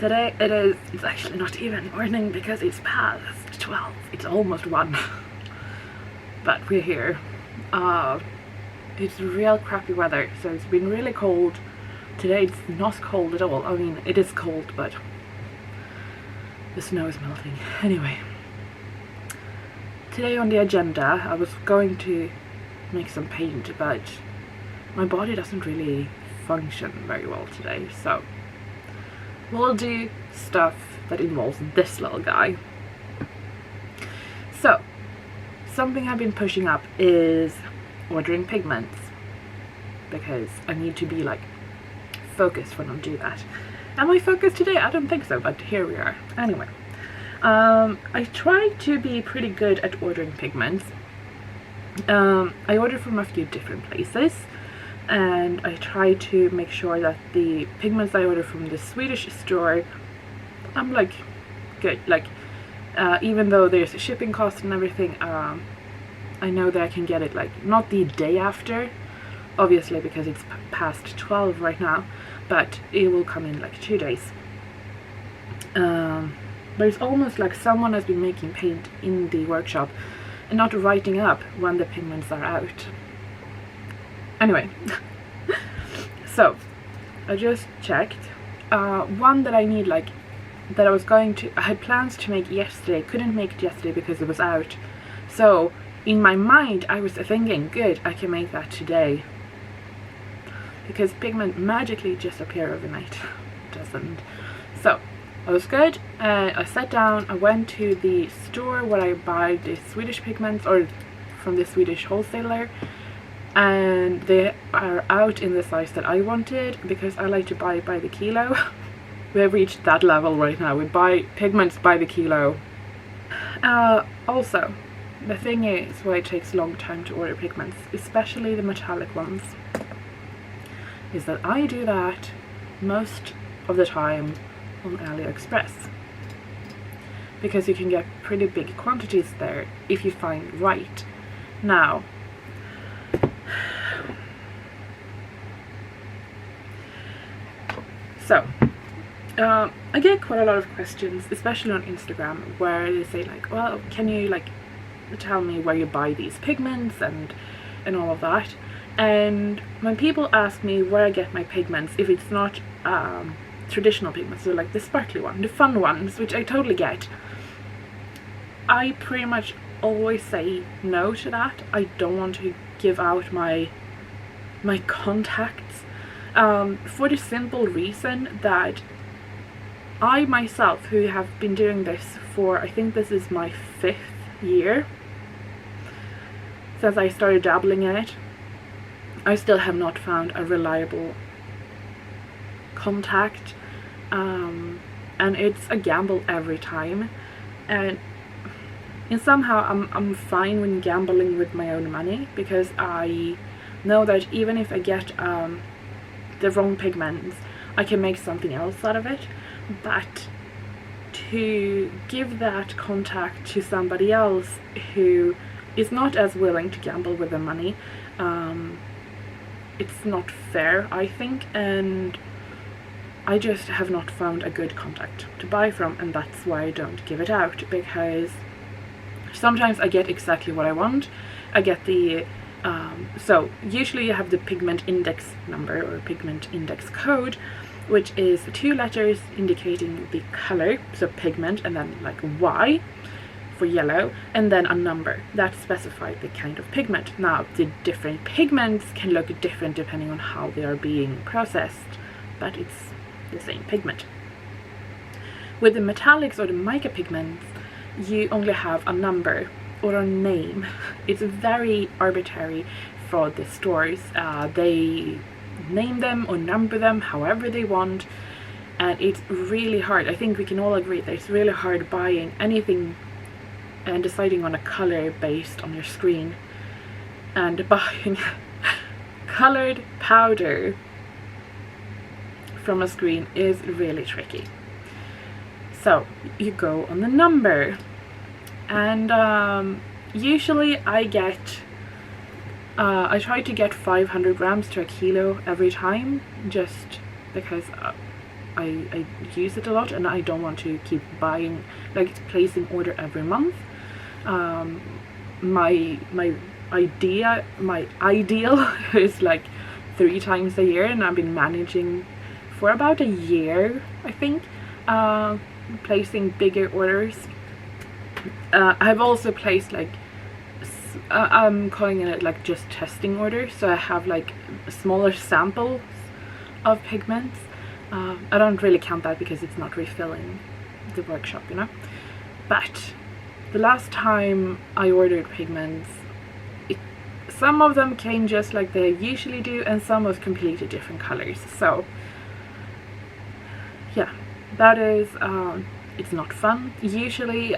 today it's actually not even morning because it's past 12. It's almost 1. But we're here. It's real crappy weather, so it's been really cold. Today it's not cold at all. I mean, it is cold, but the snow is melting. Anyway, today on the agenda I was going to make some paint, but my body doesn't really function very well today, so we'll do stuff that involves this little guy. So something I've been pushing up is ordering pigments, because I need to be like focused when I do that. Am I focused today? I don't think so, but here we are. Anyway, I try to be pretty good at ordering pigments. I order from a few different places, and I try to make sure that the pigments I order from the Swedish store, I'm like good, like even though there's a shipping cost and everything, I know that I can get it like not the day after, obviously because it's past 12 right now, but it will come in like 2 days. But it's almost like someone has been making paint in the workshop and not writing up when the pigments are out. Anyway, so I just checked. One that I need, like, that I had plans to make yesterday, couldn't make it yesterday because it was out. So in my mind I was thinking, good, I can make that today, because pigment magically just appear overnight. It doesn't. So I was good, I sat down, I went to the store where I buy the Swedish pigments, or from the Swedish wholesaler, and they are out in the size that I wanted, because I like to buy by the kilo. We have reached that level right now, we buy pigments by the kilo. Also, the thing is why it takes a long time to order pigments, especially the metallic ones, is that I do that most of the time on AliExpress, because you can get pretty big quantities there if you find right. Now, so I get quite a lot of questions, especially on Instagram, where they say like, well, can you like tell me where you buy these pigments and all of that. And when people ask me where I get my pigments, if it's not traditional pigments, so like the sparkly one, the fun ones, which I totally get, I pretty much always say no to that. I don't want to give out my contacts, for the simple reason that I myself, who have been doing this for, I think this is my 5th year since I started dabbling in it, I still have not found a reliable contact, and it's a gamble every time. And somehow I'm fine when gambling with my own money, because I know that even if I get the wrong pigments, I can make something else out of it. But to give that contact to somebody else who is not as willing to gamble with the money, it's not fair, I think, and I just have not found a good contact to buy from, and that's why I don't give it out, because sometimes I get exactly what I want. I get the so usually you have the pigment index number or pigment index code, which is 2 letters indicating the color, so pigment, and then like Y for yellow, and then a number that specifies the kind of pigment. Now, the different pigments can look different depending on how they are being processed, but it's the same pigment. With the metallics or the mica pigments, you only have a number or a name. It's very arbitrary for the stores. They name them or number them however they want, and it's really hard. I think we can all agree that it's really hard buying anything and deciding on a color based on your screen, and buying colored powder from a screen is really tricky. So you go on the number, and usually I try to get 500 grams to a kilo every time, just because I use it a lot, and I don't want to keep buying, like placing order every month. My ideal is like 3 times a year, and I've been managing for about a year, I think, placing bigger orders. I've also placed like I'm calling it like just testing orders, so I have like smaller samples of pigments. I don't really count that because it's not refilling the workshop, you know. But the last time I ordered pigments, some of them came just like they usually do, and some was completely different colors. So yeah, that is it's not fun. Usually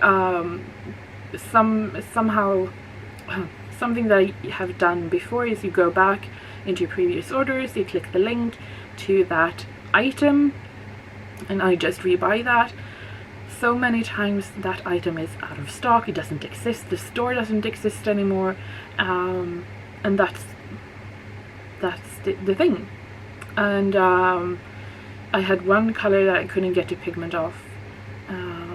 somehow something that I have done before is you go back into previous orders, you click the link to that item, and I just rebuy that. So many times that item is out of stock, it doesn't exist, the store doesn't exist anymore, and that's the thing. And I had one color that I couldn't get the pigment off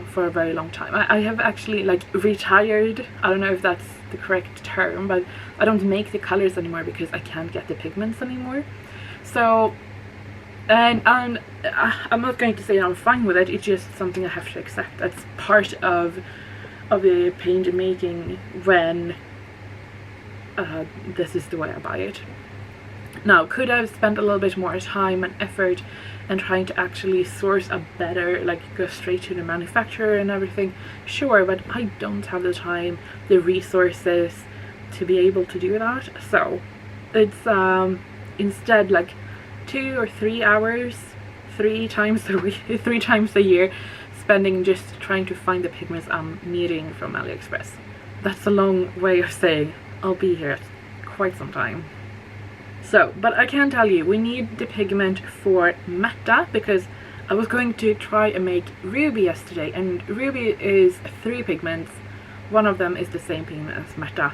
for a very long time. I have actually like retired, I don't know if that's the correct term, but I don't make the colors anymore because I can't get the pigments anymore. So and I'm not going to say I'm fine with it, it's just something I have to accept. That's part of the paint making when this is the way I buy it. Now, could I have spent a little bit more time and effort and trying to actually source a better, like go straight to the manufacturer and everything? Sure, but I don't have the time, the resources to be able to do that. So it's instead like 2 or 3 hours 3 times a week, 3 times a year, spending just trying to find the pigments I'm needing from AliExpress. That's a long way of saying I'll be here quite some time. So, but I can tell you, we need the pigment for Meta, because I was going to try and make Ruby yesterday, and Ruby is 3 pigments. One of them is the same pigment as Meta,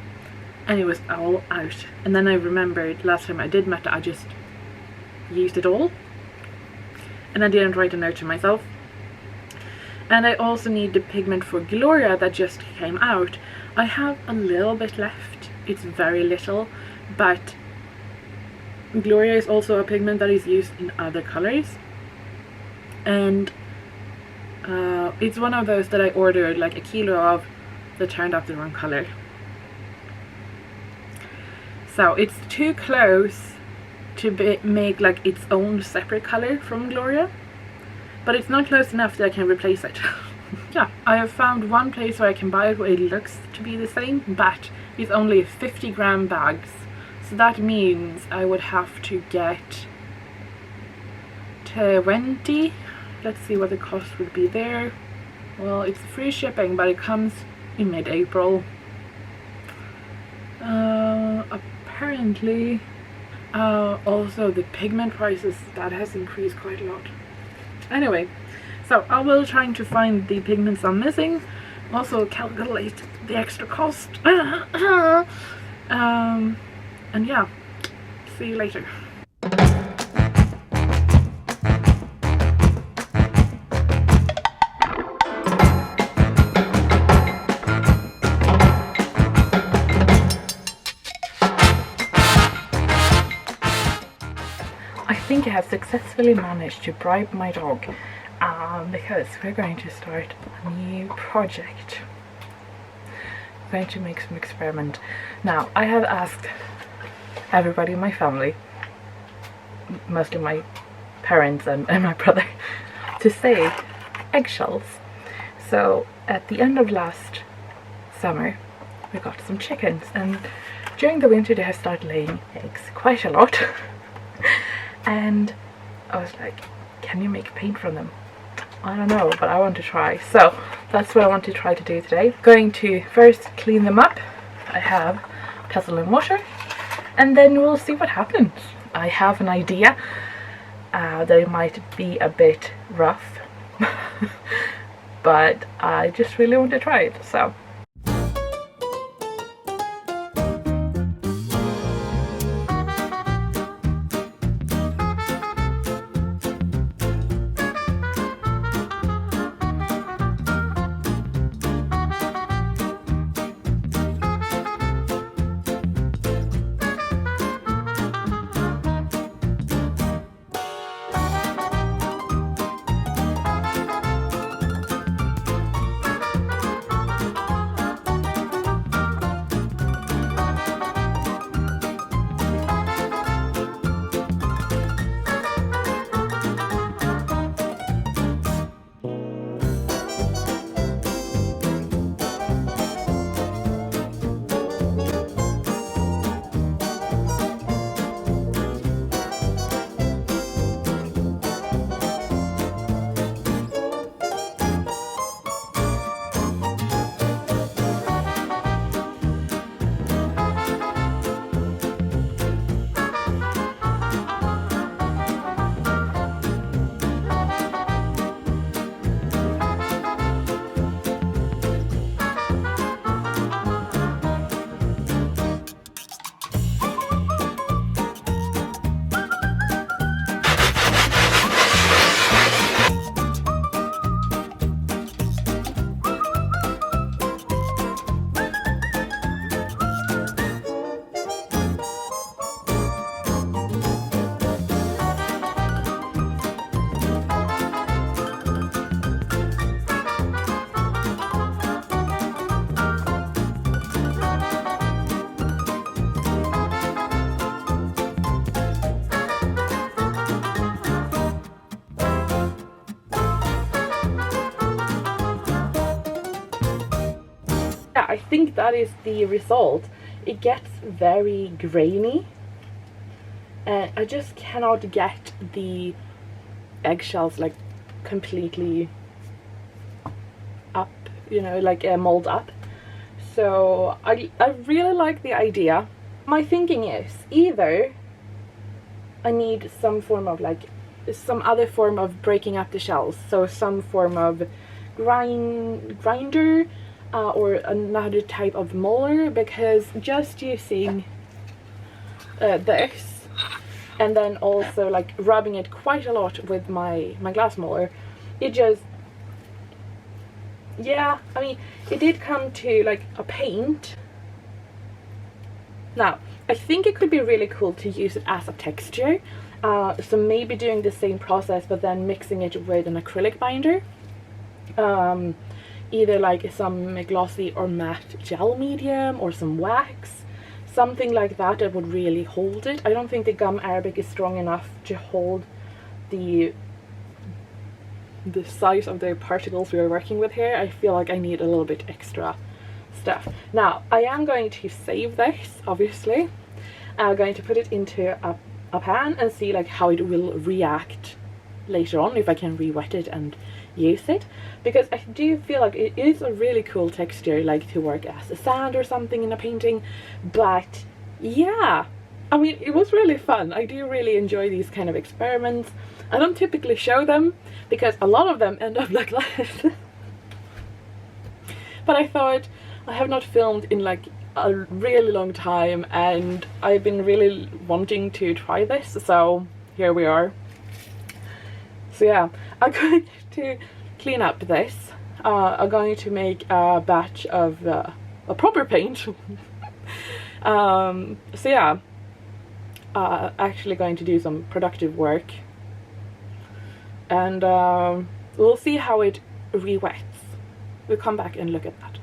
and it was all out. And then I remembered last time I did Meta, I just used it all, and I didn't write a note to myself. And I also need the pigment for Gloria that just came out. I have a little bit left, it's very little, but Gloria is also a pigment that is used in other colors, and it's one of those that I ordered like a kilo of that turned out the wrong color. So it's too close to make like its own separate color from Gloria, but it's not close enough that I can replace it. Yeah, I have found one place where I can buy it where it looks to be the same, but it's only 50-gram bags. So that means I would have to get 20. Let's see what the cost would be there. Well, it's free shipping, but it comes in mid-April. Apparently, also the pigment prices, that has increased quite a lot. Anyway, so I will try to find the pigments I'm missing, also calculate the extra cost. And yeah, see you later. I think I have successfully managed to bribe my dog, because we're going to start a new project. We're going to make some experiment. Now, I have asked everybody in my family, mostly my parents and my brother, to say eggshells. So at the end of last summer we got some chickens, and during the winter they have started laying eggs quite a lot. And I was like, can you make paint from them? I don't know, but I want to try. So that's what I want to try to do today. Going to first clean them up. I have pestle and water, and then we'll see what happens. I have an idea that it might be a bit rough, but I just really want to try it. So I think that is the result. It gets very grainy, and I just cannot get the eggshells like completely up, you know, like mold up. So I really like the idea. My thinking is either I need some form of like some other form of breaking up the shells, so some form of grinder or another type of molar, because just using this and then also like rubbing it quite a lot with my glass molar, it just, yeah, I mean, it did come to like a paint. Now I think it could be really cool to use it as a texture, so maybe doing the same process but then mixing it with an acrylic binder, either like some glossy or matte gel medium or some wax, something like that that would really hold it. I don't think the gum arabic is strong enough to hold the size of the particles we are working with here. I feel like I need a little bit extra stuff. Now I am going to save this, obviously. I'm going to put it into a pan and see like how it will react later on, if I can re-wet it and use it, because I do feel like it is a really cool texture, like to work as a sand or something in a painting. But yeah, I mean, it was really fun. I do really enjoy these kind of experiments. I don't typically show them because a lot of them end up like this. But I thought, I have not filmed in like a really long time and I've been really wanting to try this, so here we are. So yeah, I'm going to clean up this. I'm going to make a batch of a proper paint. So yeah, actually going to do some productive work, and we'll see how it re-wets. We'll come back and look at that.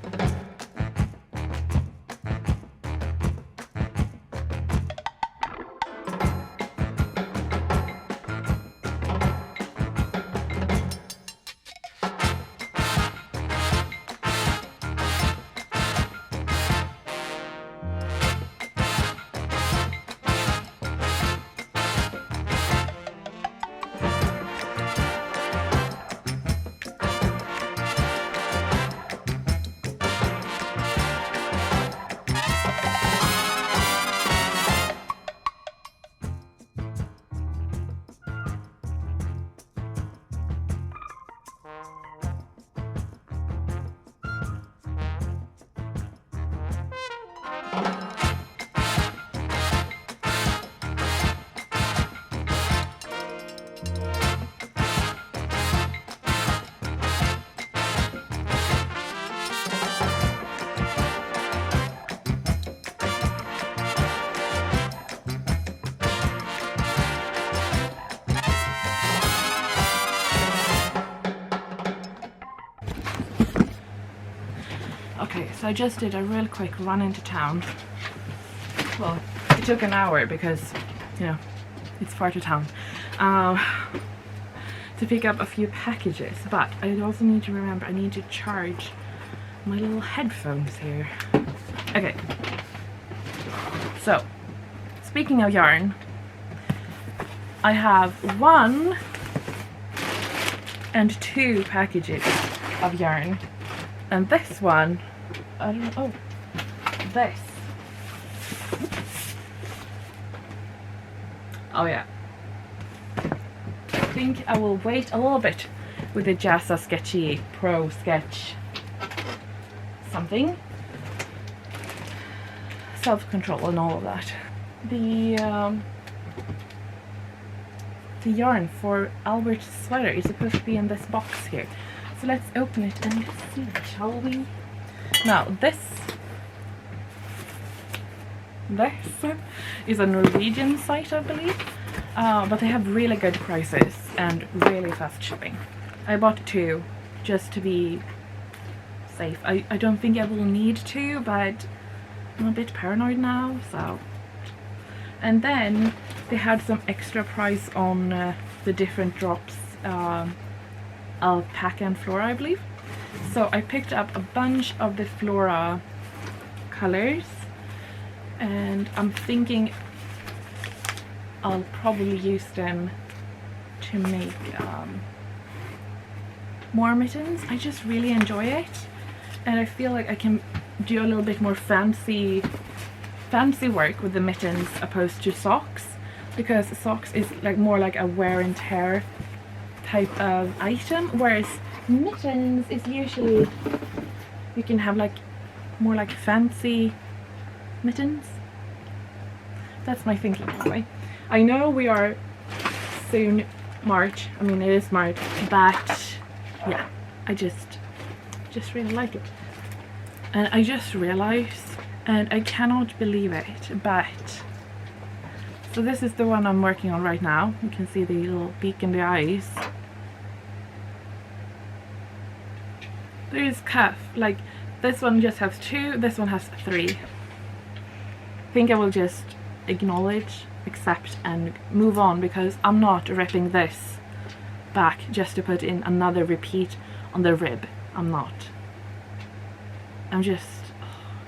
Okay, so I just did a real quick run into town. Well, it took an hour because, you know, it's far to town. To pick up a few packages, but I also need to remember I need to charge my little headphones here. Okay, so speaking of yarn, I have 1 and 2 packages of yarn, and this one, I don't know, oh, this, oh yeah, I think I will wait a little bit with the Jazza Sketchy Pro Sketch something, self-control and all of that. The yarn for Egbert's sweater is supposed to be in this box here, so let's open it and see, shall we? Now this is a Norwegian site, I believe, but they have really good prices and really fast shipping. I bought 2 just to be safe. I don't think I will need to, but I'm a bit paranoid now, so. And then they had some extra price on the different drops, alpaca and flora, I believe. So I picked up a bunch of the flora watercolors, and I'm thinking I'll probably use them to make more mittens. I just really enjoy it, and I feel like I can do a little bit more fancy work with the mittens opposed to socks, because socks is like more like a wear and tear type of item, whereas mittens is usually you can have like more like fancy mittens. That's my thinking anyway. I know we are soon March, I mean it is March, but yeah, I just really like it. And I just realized, and I cannot believe it, but so this is the one I'm working on right now. You can see the little beak in the eyes. There's cuff, like this one just has 2, this one has 3. I think I will just acknowledge, accept and move on, because I'm not ripping this back just to put in another repeat on the rib. I'm not. I'm just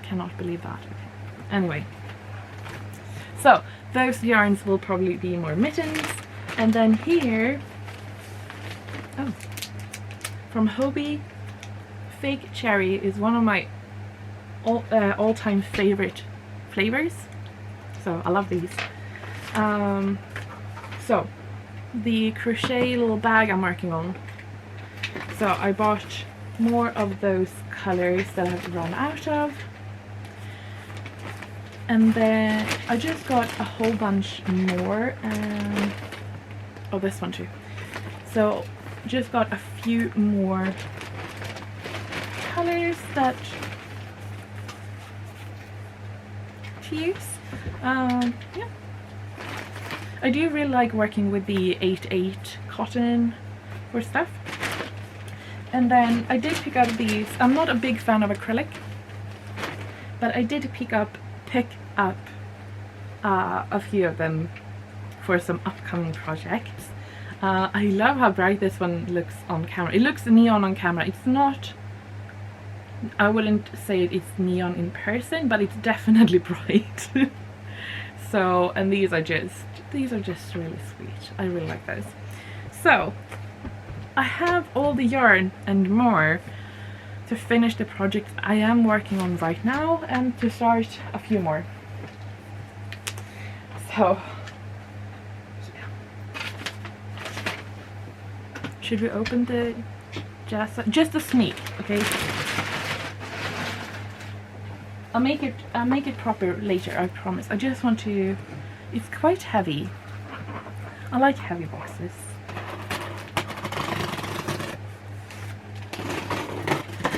cannot believe that. Okay. Anyway, so those yarns will probably be more mittens, and then here, oh, from Hobie, Fake Cherry is one of my all-time favorite flavors, so I love these. So the crochet little bag I'm working on, so I bought more of those colors that I've run out of, and then I just got a whole bunch more, and oh, this one too. So just got a few more colors that to use. Yeah, I do really like working with the 8/8 cotton for stuff. And then I did pick up these. I'm not a big fan of acrylic, but I did pick up a few of them for some upcoming projects. I love how bright this one looks on camera. It looks neon on camera. It's not, I wouldn't say it's neon in person, but it's definitely bright. So, and these are just really sweet. I really like those. So I have all the yarn and more to finish the project I am working on right now, and to start a few more. So yeah. Should we open the just a sneak, okay? I'll make it proper later, I promise. I just want to, it's quite heavy. I like heavy boxes.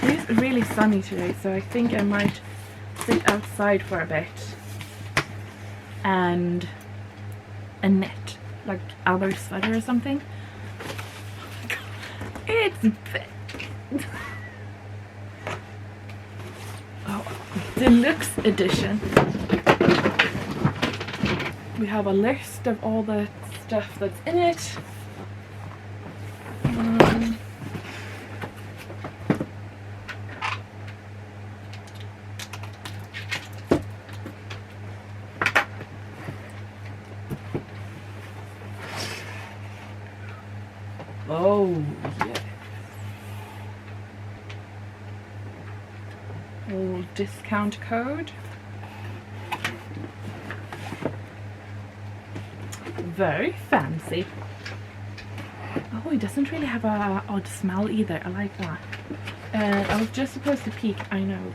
It is really sunny today, so I think I might sit outside for a bit and knit, like our sweater or something. It's big. Oh, deluxe edition. We have a list of all the stuff that's in it. Oh, yeah. A little discount code. Very fancy. Oh, it doesn't really have a odd smell either. I like that. And I was just supposed to peek, I know.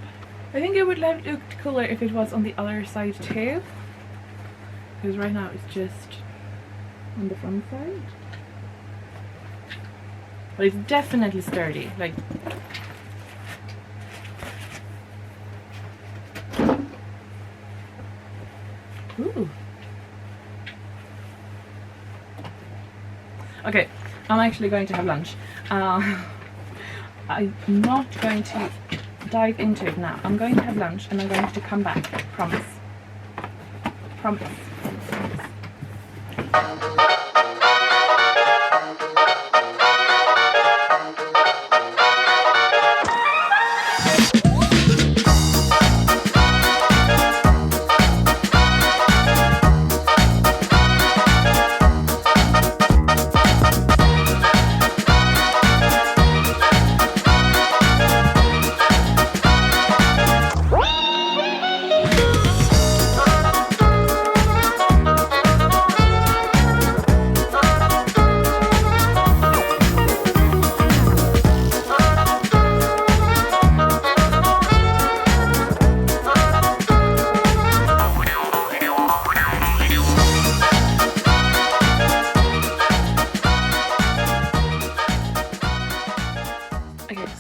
I think it would look cooler if it was on the other side too. Because right now it's just on the front side. But it's definitely sturdy, like. Ooh. Okay, I'm actually going to have lunch. I'm not going to dive into it now. I'm going to have lunch and I'm going to come back. Promise. Promise.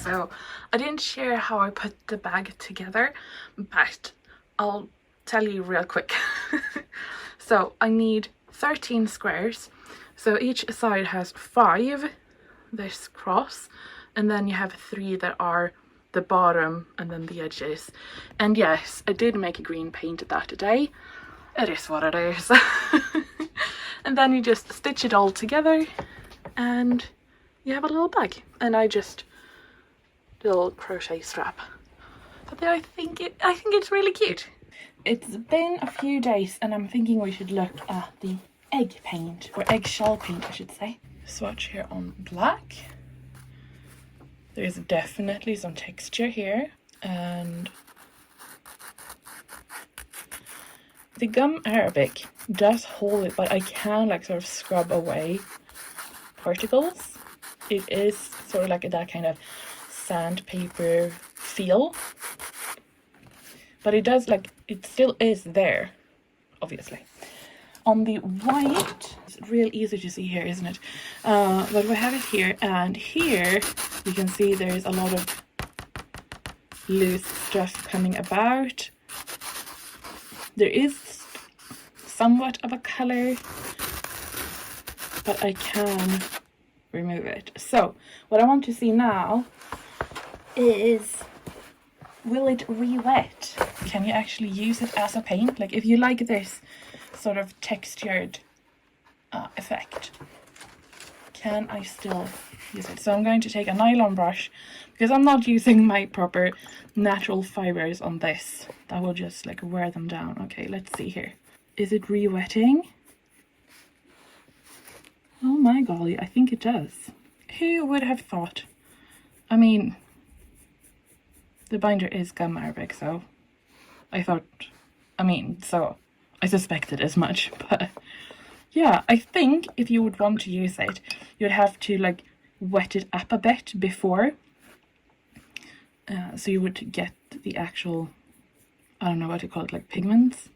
So I didn't share how I put the bag together, but I'll tell you real quick. So I need 13 squares. So each side has 5 this cross, and then you have 3 that are the bottom and then the edges. And yes, I did make a green paint that day. It is what it is. And then you just stitch it all together and you have a little bag. And I just little crochet strap. But I think it's really cute. It's been a few days and I'm thinking we should look at the egg paint, or eggshell paint I should say. Swatch here on black. There's definitely some texture here, and the gum arabic does hold it, but I can like sort of scrub away particles. It is sort of like that kind of sandpaper feel, but it does, like, it still is there, obviously. On the white, it's real easy to see here, isn't it? But we have it here, and here you can see there's a lot of loose stuff coming about. There is somewhat of a color, but I can remove it. So what I want to see now is, will it re-wet? Can you actually use it as a paint? Like if you like this sort of textured effect, can I still use it? So I'm going to take a nylon brush, because I'm not using my proper natural fibers on this. That will just like wear them down. Okay, let's see here. Is it re-wetting? Oh my golly, I think it does. Who would have thought? I mean, the binder is gum arabic, so I suspected as much, but yeah, I think if you would want to use it, you'd have to like wet it up a bit before, so you would get the actual, I don't know what to call it, like pigments,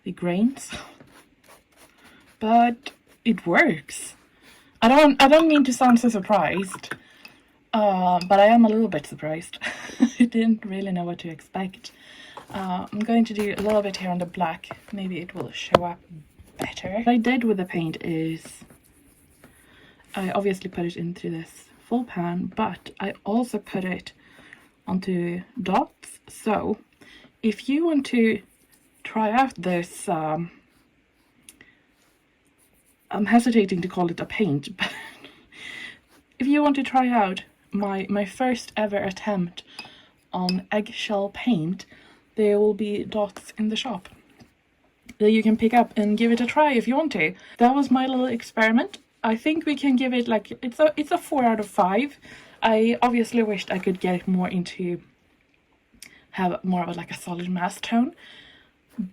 the grains, but it works. I don't mean to sound so surprised, but I am a little bit surprised. I didn't really know what to expect. I'm going to do a little bit here on the black. Maybe it will show up better. What I did with the paint is I obviously put it into this full pan, but I also put it onto dots. So if you want to try out this, I'm hesitating to call it a paint, but if you want to try out my first ever attempt on eggshell paint, there will be dots in the shop that you can pick up and give it a try if you want to. That was my little experiment. I think we can give it like, it's a 4 out of 5. I obviously wished I could get it more into, have more of a, like a solid mass tone,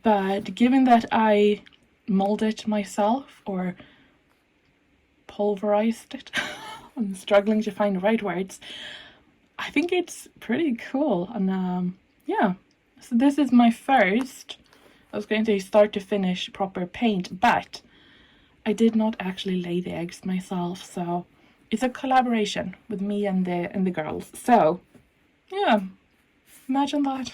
but given that I molded it myself, or pulverized it, I'm struggling to find the right words, I think it's pretty cool. And yeah, so this is my first, I was going to say start to finish proper paint, but I did not actually lay the eggs myself, so it's a collaboration with me and the girls. So yeah, imagine that.